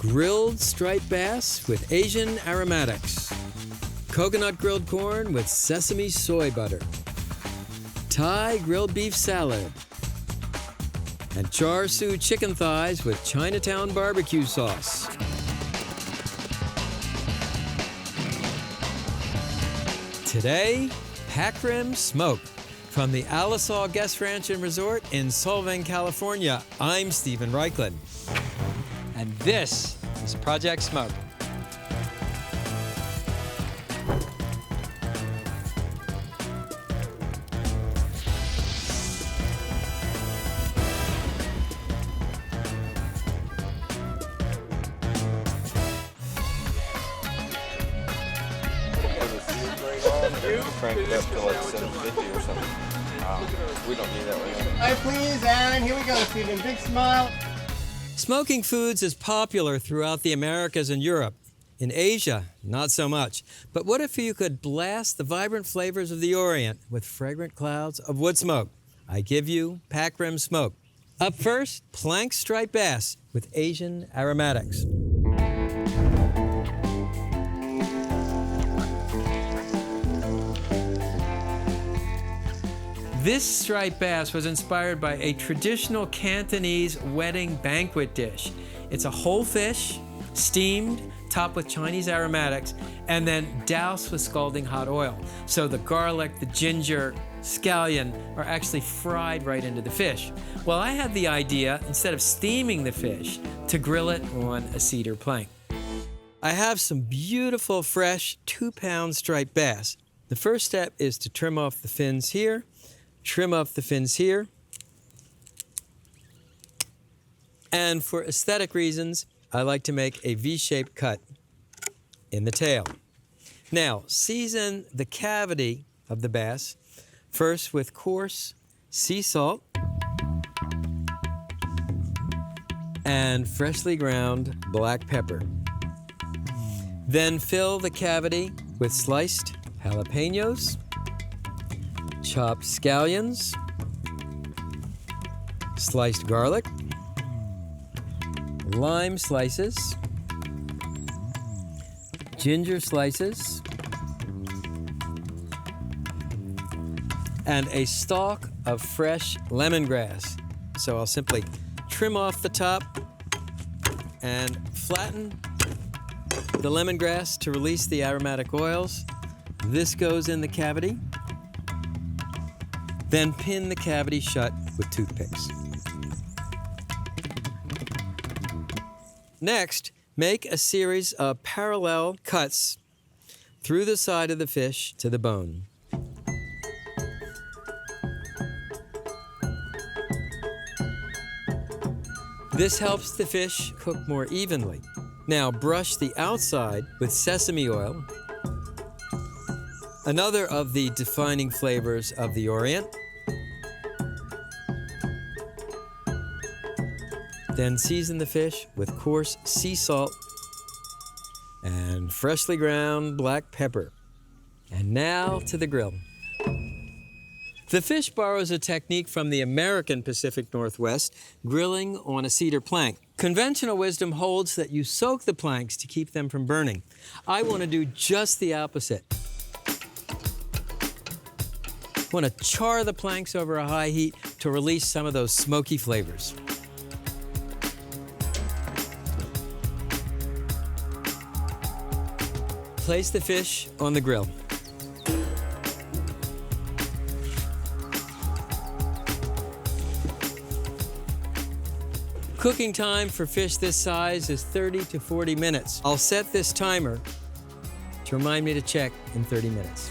grilled striped bass with Asian aromatics, coconut grilled corn with sesame soy butter, Thai grilled beef salad, and char siu chicken thighs with Chinatown barbecue sauce. Today, Pacrim Smoke. From the Alisal Guest Ranch and Resort in Solvang, California, I'm Stephen Raichlen. And this is Project Smoke. Crank it up to like 750 or something. We don't need that right now. All right, please, Aaron. Here we go, Stephen. Big smile. Smoking foods is popular throughout the Americas and Europe. In Asia, not so much. But what if you could blast the vibrant flavors of the Orient with fragrant clouds of wood smoke? I give you Pacrim Smoke. Up first, plank striped bass with Asian aromatics. This striped bass was inspired by a traditional Cantonese wedding banquet dish. It's a whole fish, steamed, topped with Chinese aromatics, and then doused with scalding hot oil. So the garlic, the ginger, scallion are actually fried right into the fish. Well, I had the idea, instead of steaming the fish, to grill it on a cedar plank. I have some beautiful, fresh 2-pound striped bass. The first step is to trim off the fins here, trim off the fins here. And for aesthetic reasons, I like to make a V-shaped cut in the tail. Now, season the cavity of the bass, first with coarse sea salt and freshly ground black pepper. Then fill the cavity with sliced jalapenos, chopped scallions, sliced garlic, lime slices, ginger slices, and a stalk of fresh lemongrass. So I'll simply trim off the top and flatten the lemongrass to release the aromatic oils. This goes in the cavity. Then pin the cavity shut with toothpicks. Next, make a series of parallel cuts through the side of the fish to the bone. This helps the fish cook more evenly. Now brush the outside with sesame oil, another of the defining flavors of the Orient. Then season the fish with coarse sea salt and freshly ground black pepper. And now to the grill. The fish borrows a technique from the American Pacific Northwest, grilling on a cedar plank. Conventional wisdom holds that you soak the planks to keep them from burning. I want to do just the opposite. I want to char the planks over a high heat to release some of those smoky flavors. Place the fish on the grill. Cooking time for fish this size is 30 to 40 minutes. I'll set this timer to remind me to check in 30 minutes.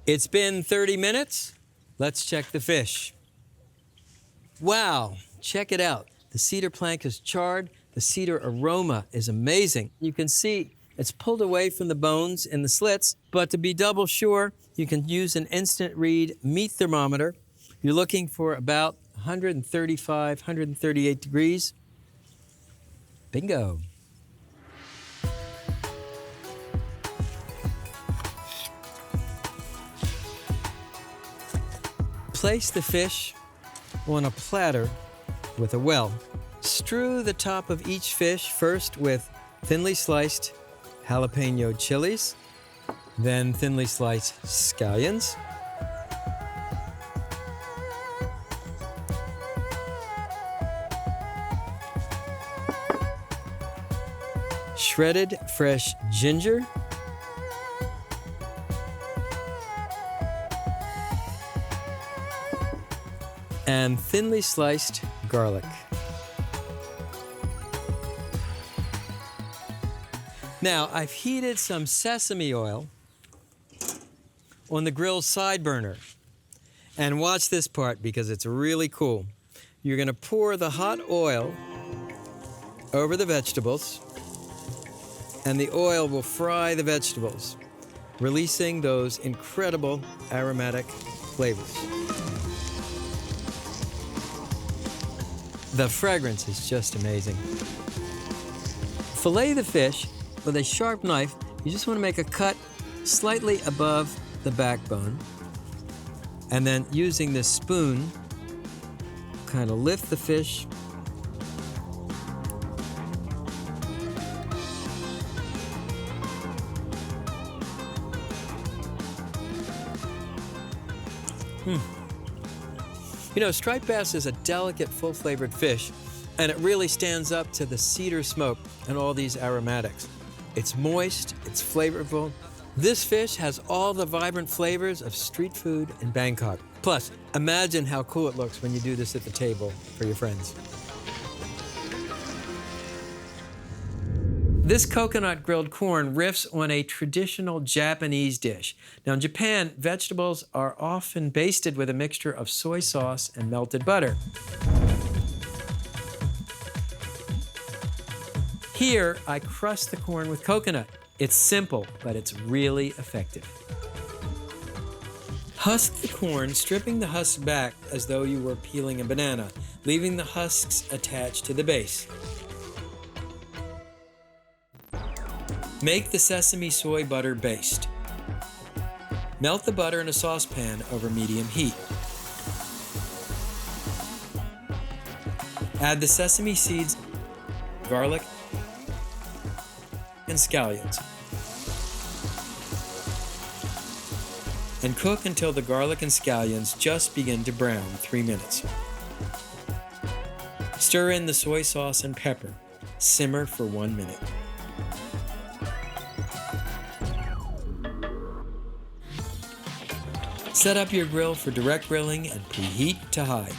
It's been 30 minutes. Let's check the fish. Wow, check it out. The cedar plank is charred. The cedar aroma is amazing. You can see it's pulled away from the bones in the slits, but to be double sure, you can use an instant read meat thermometer. You're looking for about 135, 138 degrees. Bingo. Place the fish on a platter with a well. Strew the top of each fish first with thinly sliced jalapeno chilies, then thinly sliced scallions, shredded fresh ginger, and thinly sliced garlic. Now, I've heated some sesame oil on the grill's side burner. And watch this part because it's really cool. You're gonna pour the hot oil over the vegetables, and the oil will fry the vegetables, releasing those incredible aromatic flavors. The fragrance is just amazing. Fillet the fish with a sharp knife. You just want to make a cut slightly above the backbone. And then using this spoon, kind of lift the fish. You know, striped bass is a delicate, full-flavored fish, and it really stands up to the cedar smoke and all these aromatics. It's moist, it's flavorful. This fish has all the vibrant flavors of street food in Bangkok. Plus, imagine how cool it looks when you do this at the table for your friends. This coconut grilled corn riffs on a traditional Japanese dish. Now in Japan, vegetables are often basted with a mixture of soy sauce and melted butter. Here, I crust the corn with coconut. It's simple, but it's really effective. Husk the corn, stripping the husks back as though you were peeling a banana, leaving the husks attached to the base. Make the sesame soy butter baste. Melt the butter in a saucepan over medium heat. Add the sesame seeds, garlic, and scallions. And cook until the garlic and scallions just begin to brown, 3 minutes. Stir in the soy sauce and pepper. Simmer for 1 minute. Set up your grill for direct grilling and preheat to high.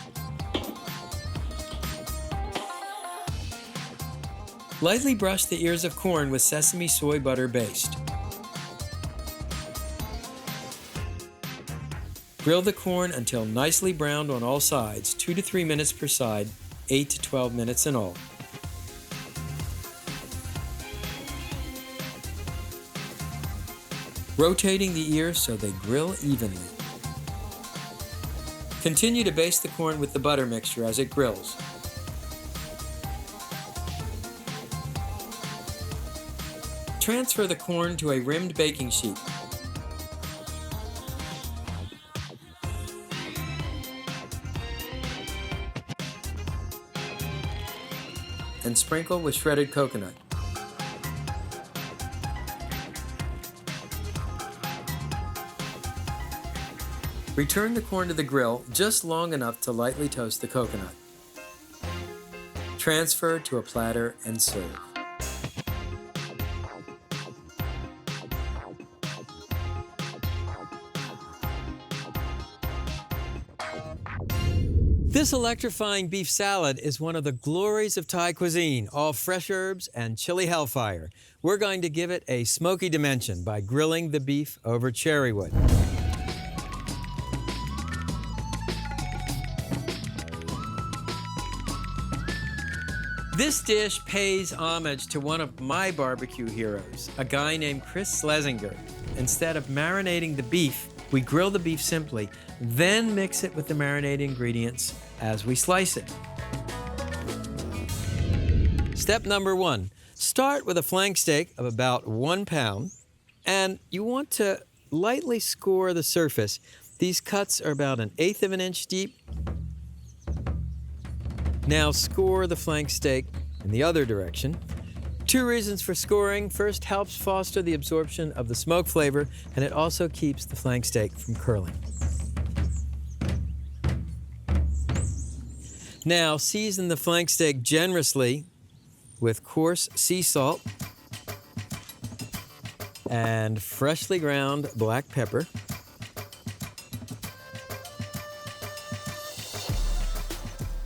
Lightly brush the ears of corn with sesame soy butter baste. Grill the corn until nicely browned on all sides, 2 to 3 minutes per side, 8 to 12 minutes in all. Rotating the ears so they grill evenly. Continue to baste the corn with the butter mixture as it grills. Transfer the corn to a rimmed baking sheet. And sprinkle with shredded coconut. Return the corn to the grill just long enough to lightly toast the coconut. Transfer to a platter and serve. This electrifying beef salad is one of the glories of Thai cuisine, all fresh herbs and chili hellfire. We're going to give it a smoky dimension by grilling the beef over cherry wood. This dish pays homage to one of my barbecue heroes, a guy named Chris Schlesinger. Instead of marinating the beef, we grill the beef simply, then mix it with the marinated ingredients as we slice it. Step number 1, start with a flank steak of about 1 pound, and you want to lightly score the surface These cuts are about 1/8 of an inch deep. Now score the flank steak in the other direction. 2 reasons for scoring. First, helps foster the absorption of the smoke flavor, and it also keeps the flank steak from curling. Now, season the flank steak generously with coarse sea salt and freshly ground black pepper.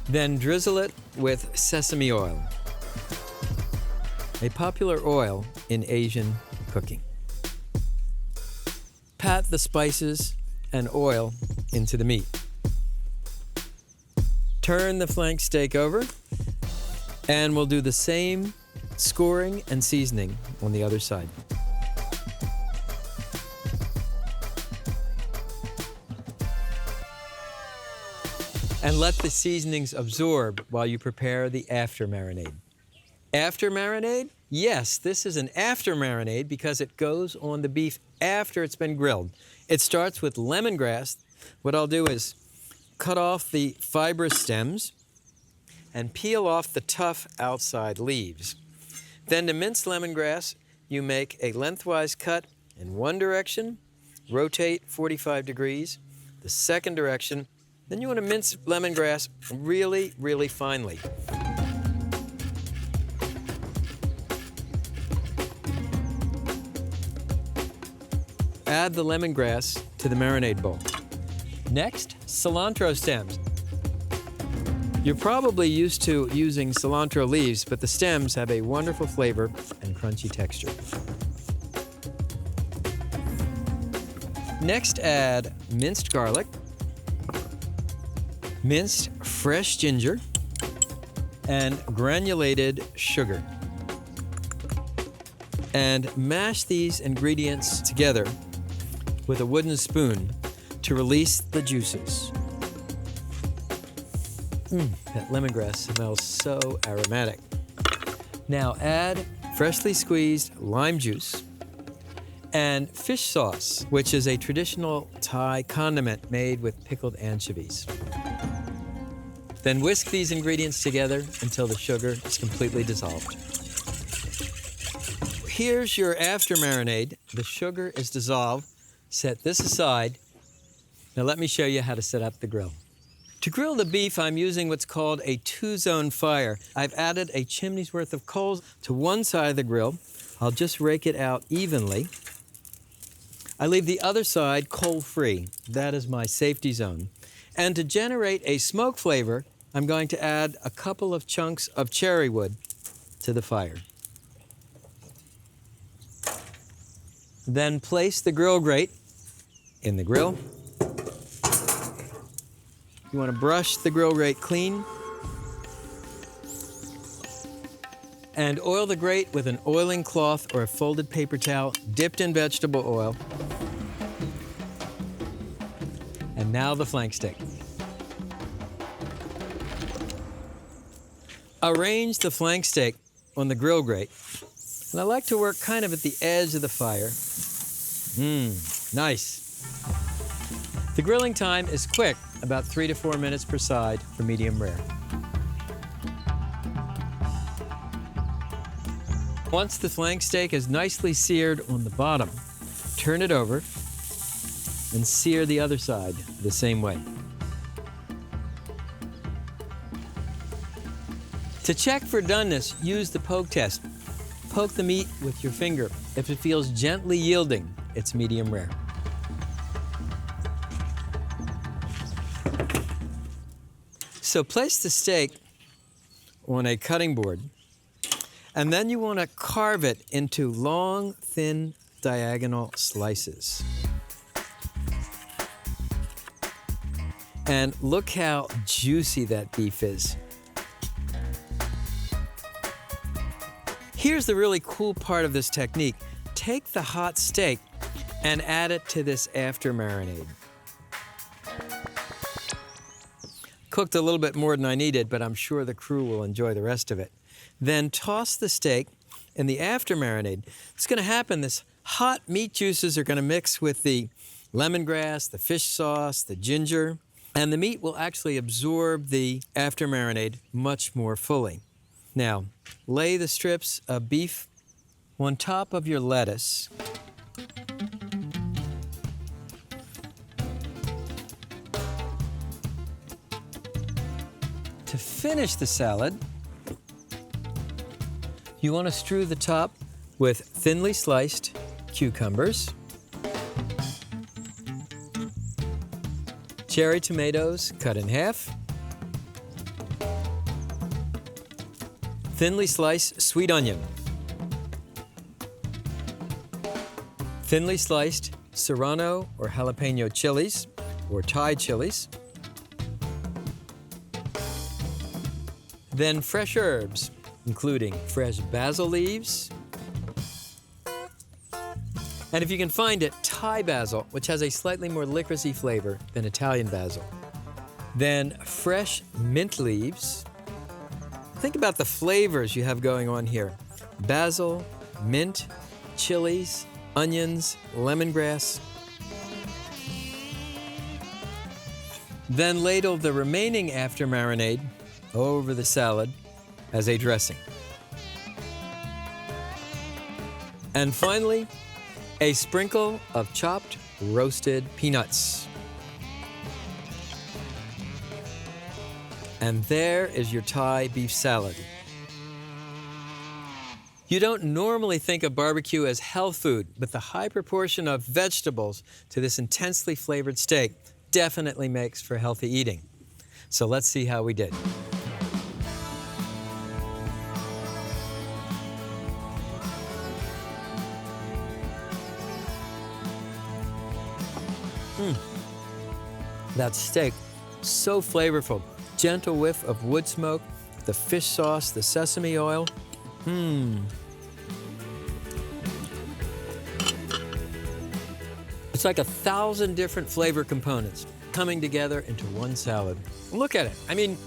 Then drizzle it with sesame oil, a popular oil in Asian cooking. Pat the spices and oil into the meat. Turn the flank steak over, and we'll do the same scoring and seasoning on the other side. And let the seasonings absorb while you prepare the after marinade. After marinade? Yes, this is an after marinade because it goes on the beef after it's been grilled. It starts with lemongrass. What I'll do is cut off the fibrous stems and peel off the tough outside leaves. Then to mince lemongrass, you make a lengthwise cut in one direction, rotate 45 degrees, the second direction. Then you want to mince lemongrass really, really finely. Add the lemongrass to the marinade bowl. Next, cilantro stems. You're probably used to using cilantro leaves, but the stems have a wonderful flavor and crunchy texture. Next, add minced garlic, minced fresh ginger, and granulated sugar. And mash these ingredients together with a wooden spoon to release the juices. That lemongrass smells so aromatic. Now add freshly squeezed lime juice and fish sauce, which is a traditional Thai condiment made with pickled anchovies. Then whisk these ingredients together until the sugar is completely dissolved. Here's your after marinade. The sugar is dissolved. Set this aside. Now let me show you how to set up the grill. To grill the beef, I'm using what's called a 2-zone fire. I've added a chimney's worth of coals to one side of the grill. I'll just rake it out evenly. I leave the other side coal-free. That is my safety zone. And to generate a smoke flavor, I'm going to add a couple of chunks of cherry wood to the fire. Then place the grill grate in the grill. You want to brush the grill grate clean and oil the grate with an oiling cloth or a folded paper towel dipped in vegetable oil. And now the flank steak. Arrange the flank steak on the grill grate. And I like to work kind of at the edge of the fire. Nice. The grilling time is quick, about 3 to 4 minutes per side for medium rare. Once the flank steak is nicely seared on the bottom, turn it over and sear the other side the same way. To check for doneness, use the poke test. Poke the meat with your finger. If it feels gently yielding, it's medium rare. So place the steak on a cutting board, and then you want to carve it into long, thin, diagonal slices. And look how juicy that beef is. Here's the really cool part of this technique. Take the hot steak and add it to this after marinade. Cooked a little bit more than I needed, but I'm sure the crew will enjoy the rest of it. Then toss the steak in the after marinade. What's going to happen, this hot meat juices are going to mix with the lemongrass, the fish sauce, the ginger, and the meat will actually absorb the after marinade much more fully. Now, lay the strips of beef on top of your lettuce. To finish the salad, you want to strew the top with thinly sliced cucumbers, cherry tomatoes cut in half, thinly sliced sweet onion, thinly sliced serrano or jalapeno chilies or Thai chilies, then fresh herbs, including fresh basil leaves, and if you can find it, Thai basil, which has a slightly more licorice flavor than Italian basil. Then fresh mint leaves. Think about the flavors you have going on here. Basil, mint, chilies, onions, lemongrass. Then ladle the remaining after marinade over the salad as a dressing. And finally, a sprinkle of chopped roasted peanuts. And there is your Thai beef salad. You don't normally think of barbecue as health food, but the high proportion of vegetables to this intensely flavored steak definitely makes for healthy eating. So let's see how we did. That steak, so flavorful. Gentle whiff of wood smoke, the fish sauce, the sesame oil. It's like 1,000 different flavor components coming together into one salad. Look at it. I mean,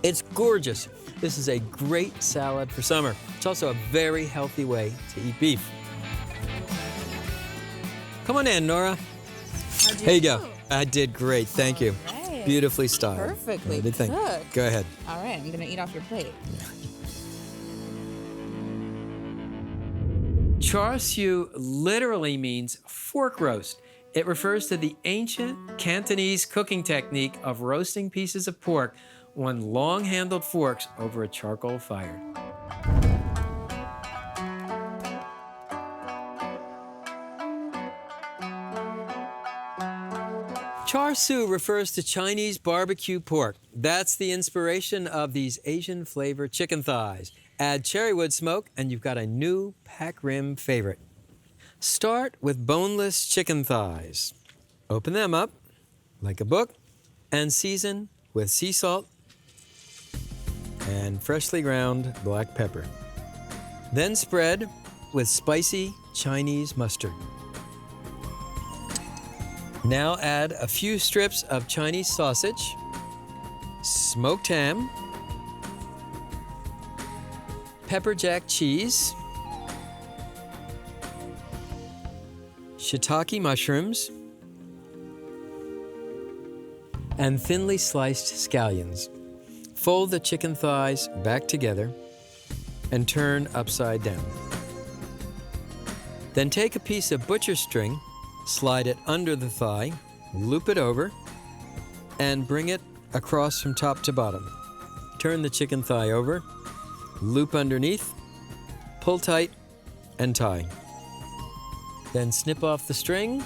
it's gorgeous. This is a great salad for summer. It's also a very healthy way to eat beef. Come on in, Nora. Here you go. I did great, thank you. Right. Beautifully styled. Perfectly Good thing. cooked. Go ahead. All right, I'm gonna eat off your plate. Char siu literally means fork roast. It refers to the ancient Cantonese cooking technique of roasting pieces of pork on long-handled forks over a charcoal fire. Char siu refers to Chinese barbecue pork. That's the inspiration of these Asian-flavored chicken thighs. Add cherrywood smoke, and you've got a new Pacrim favorite. Start with boneless chicken thighs. Open them up like a book and season with sea salt and freshly ground black pepper. Then spread with spicy Chinese mustard. Now add a few strips of Chinese sausage, smoked ham, pepper jack cheese, shiitake mushrooms, and thinly sliced scallions. Fold the chicken thighs back together and turn upside down. Then take a piece of butcher string, slide it under the thigh, loop it over, and bring it across from top to bottom. Turn the chicken thigh over, loop underneath, pull tight, and tie. Then snip off the string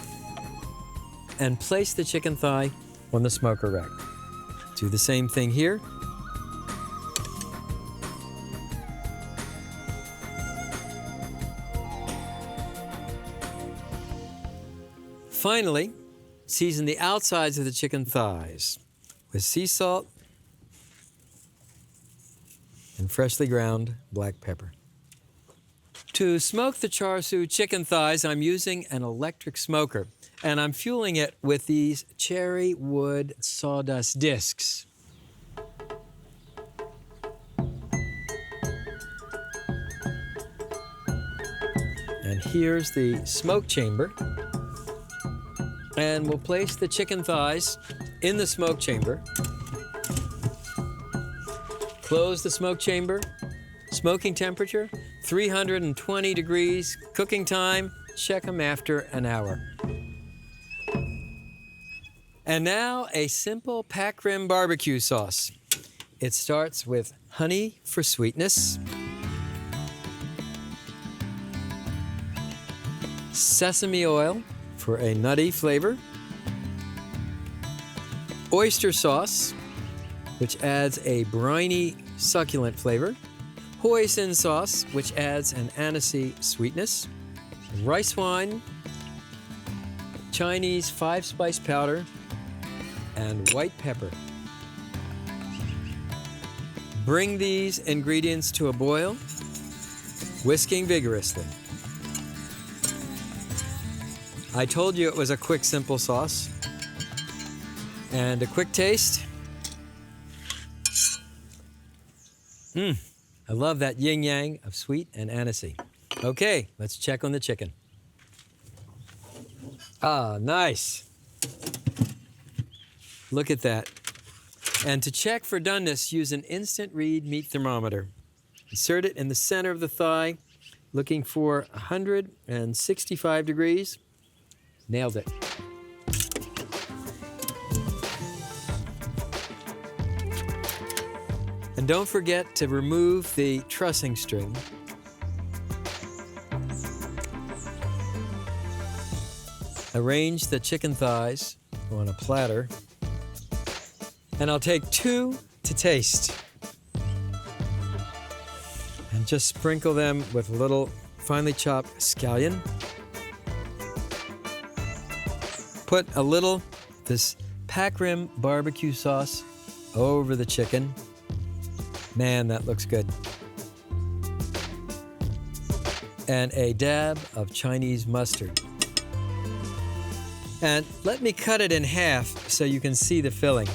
and place the chicken thigh on the smoker rack. Do the same thing here. Finally, season the outsides of the chicken thighs with sea salt and freshly ground black pepper. To smoke the char siu chicken thighs, I'm using an electric smoker, and I'm fueling it with these cherry wood sawdust discs. And here's the smoke chamber. And we'll place the chicken thighs in the smoke chamber. Close the smoke chamber. Smoking temperature, 320 degrees. Cooking time, check them after an hour. And now a simple Pacrim barbecue sauce. It starts with honey for sweetness, sesame oil for a nutty flavor, oyster sauce, which adds a briny, succulent flavor, hoisin sauce, which adds an anisey sweetness, rice wine, Chinese 5-spice powder, and white pepper. Bring these ingredients to a boil, whisking vigorously. I told you it was a quick, simple sauce. And a quick taste. I love that yin-yang of sweet and anisey. Okay, let's check on the chicken. Ah, nice. Look at that. And to check for doneness, use an instant read meat thermometer. Insert it in the center of the thigh, looking for 165 degrees. Nailed it. And don't forget to remove the trussing string. Arrange the chicken thighs on a platter. And I'll take 2 to taste. And just sprinkle them with a little finely chopped scallion. Put a little this Pacrim barbecue sauce over the chicken. Man, that looks good. And a dab of Chinese mustard. And let me cut it in half so you can see the filling.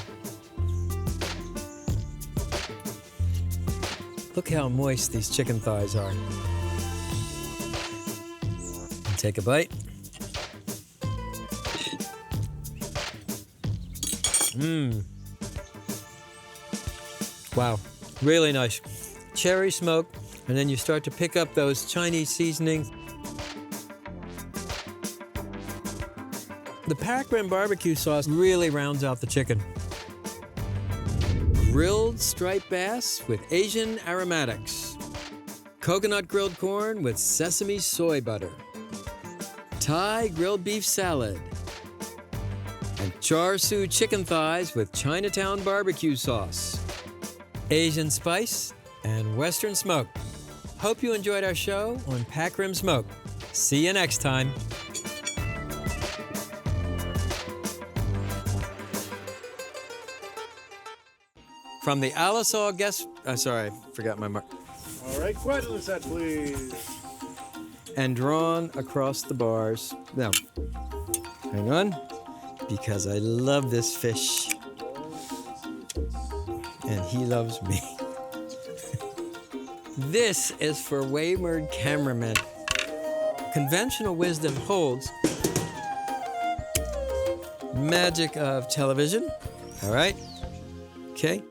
Look how moist these chicken thighs are. And take a bite. Wow, really nice. Cherry smoke, and then you start to pick up those Chinese seasonings. The Pacrim barbecue sauce really rounds out the chicken. Grilled striped bass with Asian aromatics. Coconut grilled corn with sesame soy butter. Thai grilled beef salad. And char siu chicken thighs with Chinatown barbecue sauce. Asian spice and Western smoke. Hope you enjoyed our show on Pacrim Smoke. See you next time. From the Alisal guest... sorry, I forgot my mark. All right, quiet on the set, please. And drawn across the bars. Now, hang on, because I love this fish. And he loves me. This is for wayward cameramen. Conventional wisdom holds. Magic of television. All right. Okay.